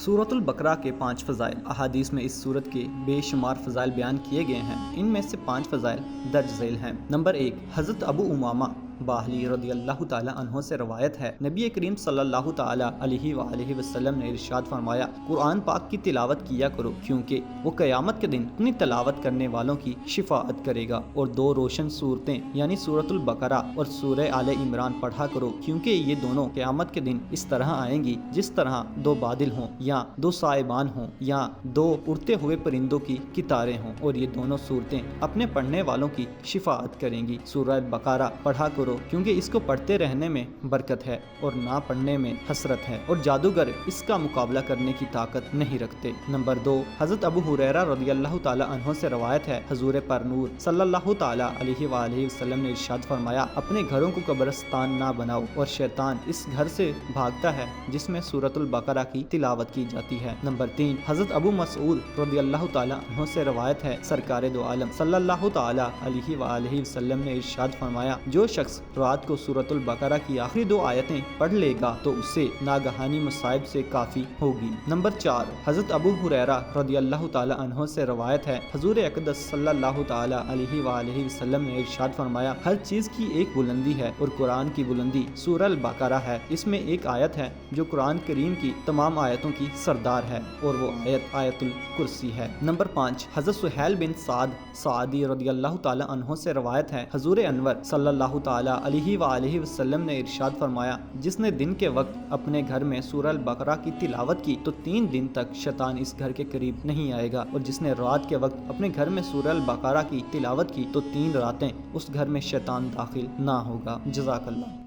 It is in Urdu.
سورۃ البقرہ کے 5 فضائل۔ احادیث میں اس سورت کے بے شمار فضائل بیان کیے گئے ہیں، ان میں سے 5 فضائل درج ذیل ہیں۔ نمبر 1، حضرت ابو امامہ باہلی رضی اللہ تعالیٰ عنہ سے روایت ہے، نبی کریم صلی اللہ تعالیٰ علیہ وآلہ وسلم نے ارشاد فرمایا، قرآن پاک کی تلاوت کیا کرو کیونکہ وہ قیامت کے دن اپنی تلاوت کرنے والوں کی شفاعت کرے گا، اور 2 روشن صورتیں یعنی سورۃ البقرہ اور سورہ آل عمران پڑھا کرو کیونکہ یہ دونوں قیامت کے دن اس طرح آئیں گی جس طرح 2 بادل ہوں یا 2 سائبان ہوں یا 2 اڑتے ہوئے پرندوں کی قطاریں ہوں، اور یہ دونوں صورتیں اپنے پڑھنے والوں کی شفاعت کریں گی۔ سورہ بقرہ پڑھا کرو کیونکہ اس کو پڑھتے رہنے میں برکت ہے اور نہ پڑھنے میں حسرت ہے، اور جادوگر اس کا مقابلہ کرنے کی طاقت نہیں رکھتے۔ نمبر 2، حضرت ابو ہریرہ رضی اللہ تعالیٰ عنہ سے روایت ہے، حضور پرنور صلی اللہ تعالیٰ علیہ وآلہ وسلم نے ارشاد فرمایا، اپنے گھروں کو قبرستان نہ بناؤ، اور شیطان اس گھر سے بھاگتا ہے جس میں سورۃ البقرہ کی تلاوت کی جاتی ہے۔ نمبر 3، حضرت ابو مسعود رضی اللہ تعالیٰ عنہ سے روایت ہے، سرکار دو عالم صلی اللہ تعالیٰ علیہ وآلہ وسلم نے ارشاد فرمایا، جو شخص رات کو سورۃ البقرہ کی آخری 2 آیتیں پڑھ لے گا تو اسے ناگہانی مصائب سے کافی ہوگی۔ نمبر 4، حضرت ابو ہریرہ رضی اللہ تعالیٰ عنہ سے روایت ہے، حضور اقدس صلی اللہ تعالیٰ علیہ وآلہ وسلم نے ارشاد فرمایا، ہر چیز کی ایک بلندی ہے اور قرآن کی بلندی سورہ البقرہ ہے، اس میں ایک آیت ہے جو قرآن کریم کی تمام آیتوں کی سردار ہے، اور وہ آیت آیت الکرسی ہے۔ نمبر 5، حضرت سہیل بن سعد سعدی رضی اللہ تعالیٰ عنہ سے روایت ہے، حضور انور صلی اللہ تعالیٰ علیہ وآلہ وسلم نے ارشاد فرمایا، جس نے دن کے وقت اپنے گھر میں سورہ البقرہ کی تلاوت کی تو 3 دن تک شیطان اس گھر کے قریب نہیں آئے گا، اور جس نے رات کے وقت اپنے گھر میں سورہ البقرہ کی تلاوت کی تو 3 راتیں اس گھر میں شیطان داخل نہ ہوگا۔ جزاک اللہ۔